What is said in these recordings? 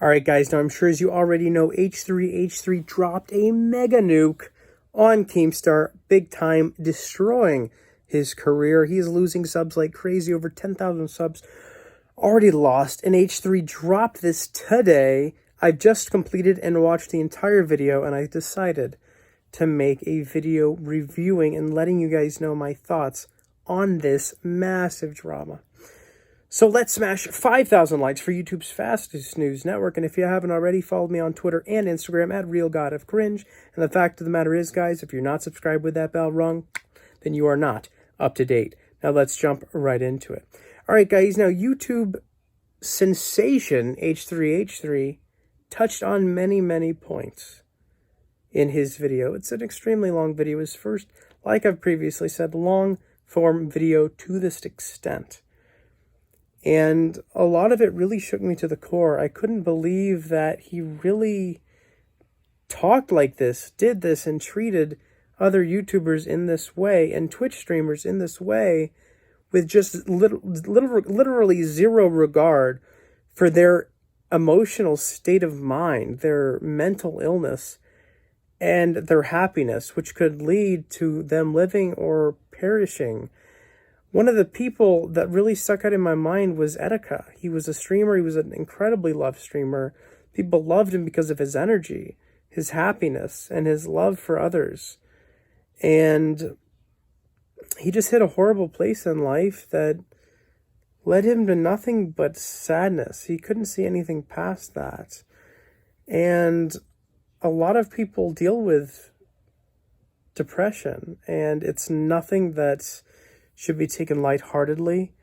All right, guys, now I'm sure as you already know, H3H3 dropped a mega nuke on Keemstar, big time, destroying his career. He is losing subs like crazy, over 10,000 subs already lost, and H3 dropped this today. I just completed and watched the entire video, and I decided to make a video reviewing and letting you guys know my thoughts on this massive drama. So let's smash 5,000 likes for YouTube's fastest news network. And if you haven't already, follow me on Twitter and Instagram at RealGodOfCringe. And the fact of the matter is, guys, if you're not subscribed with that bell rung, then you are not up to date. Now let's jump right into it. All right, guys, now YouTube sensation H3H3 touched on many points in his video. It's an extremely long video. His first, like I've previously said, long form video to this extent. And a lot of it really shook me to the core. I couldn't believe that he really talked like this, did this, and treated other YouTubers in this way and Twitch streamers in this way with just literally zero regard for their emotional state of mind, their mental illness, and their happiness, which could lead to them living or perishing. One of the people that really stuck out in my mind was Etika. He was a streamer. He was an incredibly loved streamer. People loved him because of his energy, his happiness, and his love for others. And he just hit a horrible place in life that led him to nothing but sadness. He couldn't see anything past that. And a lot of people deal with depression, and it's nothing that's should be taken lightheartedly,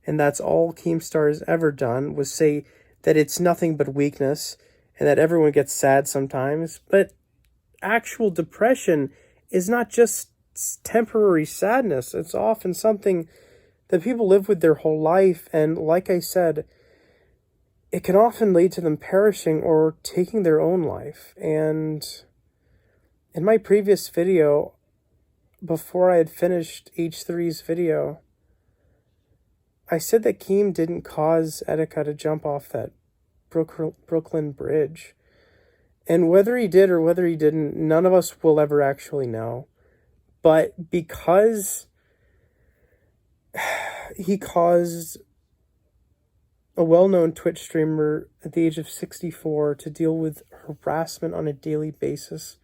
and that's all Keemstar has ever done, was say that it's nothing but weakness, and that everyone gets sad sometimes, but actual depression is not just temporary sadness. It's often something that people live with their whole life, and like I said, it can often lead to them perishing or taking their own life. And in my previous video, before I had finished H3's video, I said that Keem didn't cause Etika to jump off that Brooklyn Bridge. And whether he did or whether he didn't, none of us will ever actually know. But because he caused a well-known Twitch streamer at the age of 64 to deal with harassment on a daily basis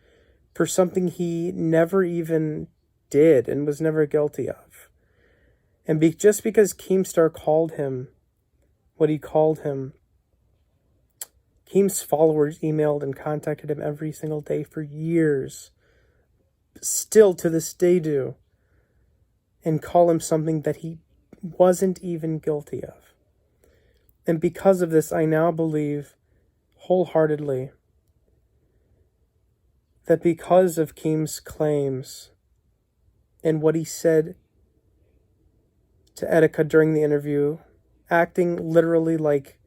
for something he never even did and was never guilty of. And just because Keemstar called him what he called him, Keem's followers emailed and contacted him every single day for years, still to this day do, and call him something that he wasn't even guilty of. And because of this, I now believe wholeheartedly that because of Keem's claims and what he said to Etika during the interview, acting literally like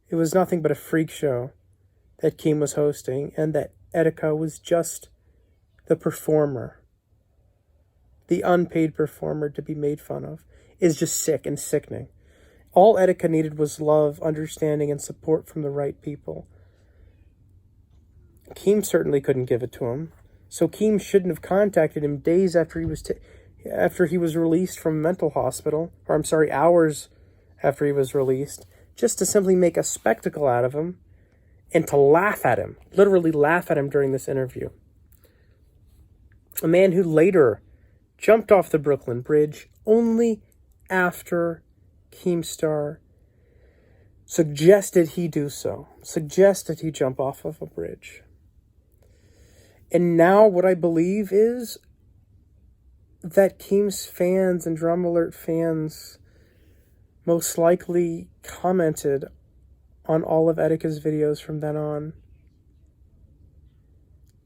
it was nothing but a freak show that Keem was hosting, and that Etika was just the performer, the unpaid performer to be made fun of, is just sick and sickening. All Etika needed was love, understanding, and support from the right people. Keem certainly couldn't give it to him. So Keem shouldn't have contacted him days after he was released from a mental hospital, or hours after he was released, just to simply make a spectacle out of him and to laugh at him, literally laugh at him during this interview. A man who later jumped off the Brooklyn Bridge only after Keemstar suggested he do so, suggested he jump off of a bridge. And now what I believe is that Keem's fans and Drama Alert fans most likely commented on all of Etika's videos from then on,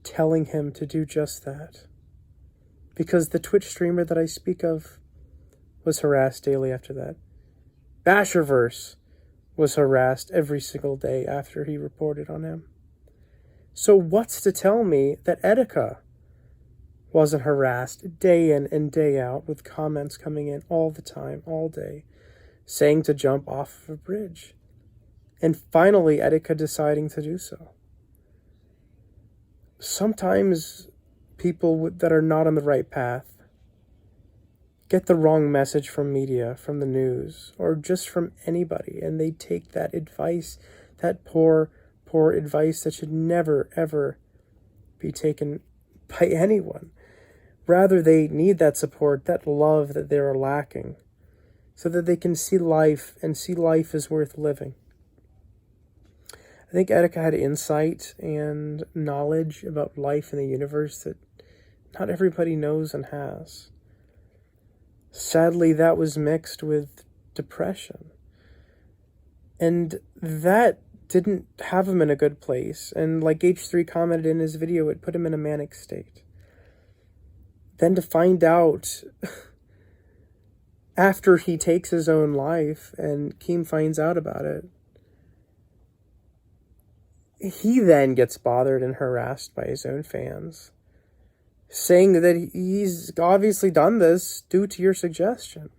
telling him to do just that. Because the Twitch streamer that I speak of was harassed daily after that. Basherverse was harassed every single day after he reported on him. So what's to tell me that Etika wasn't harassed day in and day out with comments coming in all the time, all day, saying to jump off of a bridge? And finally, Etika deciding to do so. Sometimes people that are not on the right path get the wrong message from media, from the news, or just from anybody, and they take that advice, that poor advice that should never, ever be taken by anyone. Rather, they need that support, that love that they're lacking, so that they can see life and see life is worth living. I think Etika had insight and knowledge about life in the universe that not everybody knows and has. Sadly, that was mixed with depression. And that didn't have him in a good place. And like H3 commented in his video, it put him in a manic state. Then to find out after he takes his own life and Keem finds out about it, he then gets bothered and harassed by his own fans, saying that he's obviously done this due to your suggestion.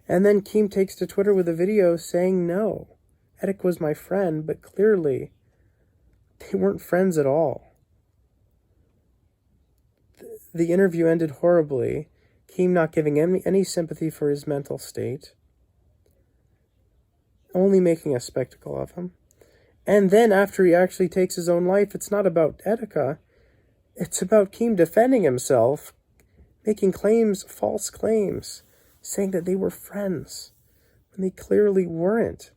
And then Keem takes to Twitter with a video saying, no, Etika was my friend, but clearly they weren't friends at all. The interview ended horribly, Keem not giving any sympathy for his mental state, only making a spectacle of him. And then after he actually takes his own life, it's not about Etika. It's about Keem defending himself, making claims, false claims, saying that they were friends when they clearly weren't.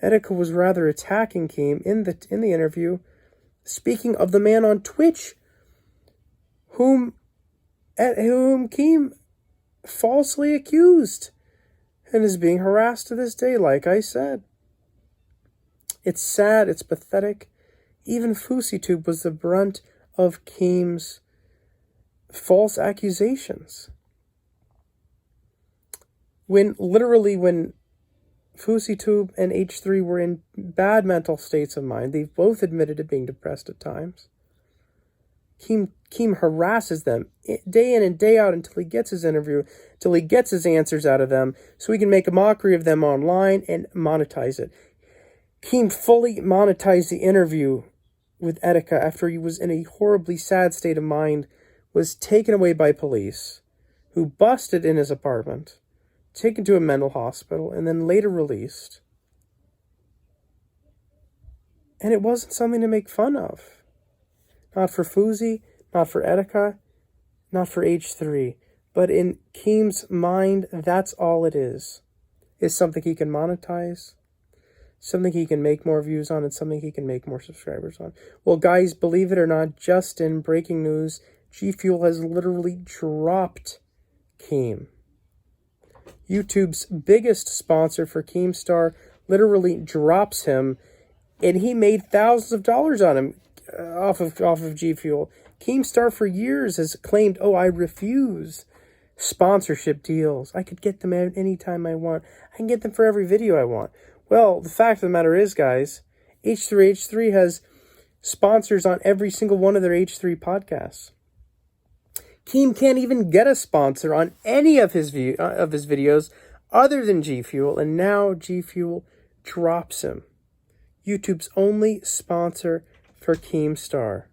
Etika was rather attacking Keem in the interview, speaking of the man on Twitch, whom Keem falsely accused and is being harassed to this day, like I said. It's sad, it's pathetic. Even FouseyTube was the brunt of Keem's false accusations. When FouseyTube and H3 were in bad mental states of mind, they've both admitted to being depressed at times. Keem harasses them day in and day out until he gets his interview, until he gets his answers out of them, so he can make a mockery of them online and monetize it. Keem fully monetized the interview with Etika after he was in a horribly sad state of mind, was taken away by police, who busted in his apartment, taken to a mental hospital, and then later released. And it wasn't something to make fun of. Not for Fousey, not for Etika, not for H3. But in Keem's mind, that's all it is. It's something he can monetize, something he can make more views on, and something he can make more subscribers on. Well, guys, believe it or not, just in breaking news, G Fuel has literally dropped Keem. YouTube's biggest sponsor for Keemstar literally drops him, and he made thousands of dollars on him off of G Fuel. Keemstar for years has claimed, I refuse sponsorship deals. I could get them anytime I want. I can get them for every video I want. Well, the fact of the matter is, guys, H3 has sponsors on every single one of their H3 podcasts. Keem can't even get a sponsor on any of his videos other than G Fuel, and now G Fuel drops him. YouTube's only sponsor for Keemstar.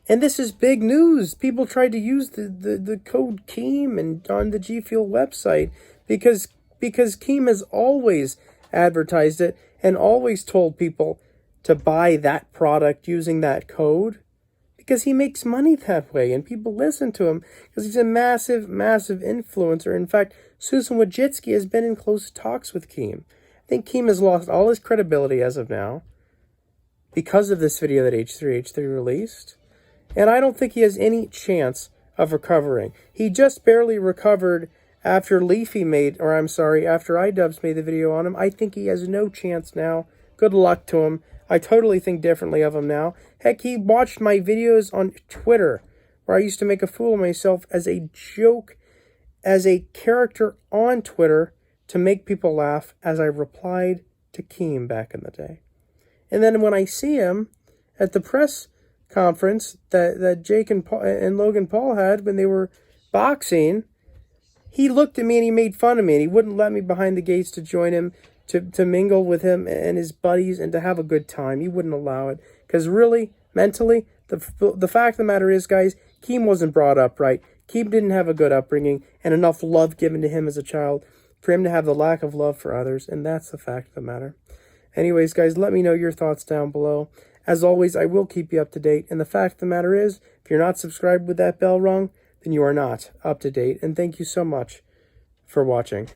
And this is big news. People tried to use the code Keem and on the G Fuel website because Keem has always advertised it and always told people to buy that product using that code because he makes money that way and people listen to him because he's a massive, massive influencer. In fact, Susan Wojcicki has been in close talks with Keem. I think Keem has lost all his credibility as of now because of this video that H3 released. And I don't think he has any chance of recovering. He just barely recovered after after iDubbbz made the video on him. I think he has no chance now. Good luck to him. I totally think differently of him now. Heck, he watched my videos on Twitter where I used to make a fool of myself as a joke, as a character on Twitter to make people laugh as I replied to Keem back in the day. And then when I see him at the press conference that Jake and Logan Paul had when they were boxing, he looked at me and he made fun of me and he wouldn't let me behind the gates to join him to mingle with him and his buddies and to have a good time. He wouldn't allow it. Because really, mentally, the fact of the matter is, guys, Keem wasn't brought up right. Keem didn't have a good upbringing and enough love given to him as a child for him to have the lack of love for others. And that's the fact of the matter. Anyways, guys, let me know your thoughts down below. As always, I will keep you up to date. And the fact of the matter is, if you're not subscribed with that bell rung, then you are not up to date. And thank you so much for watching.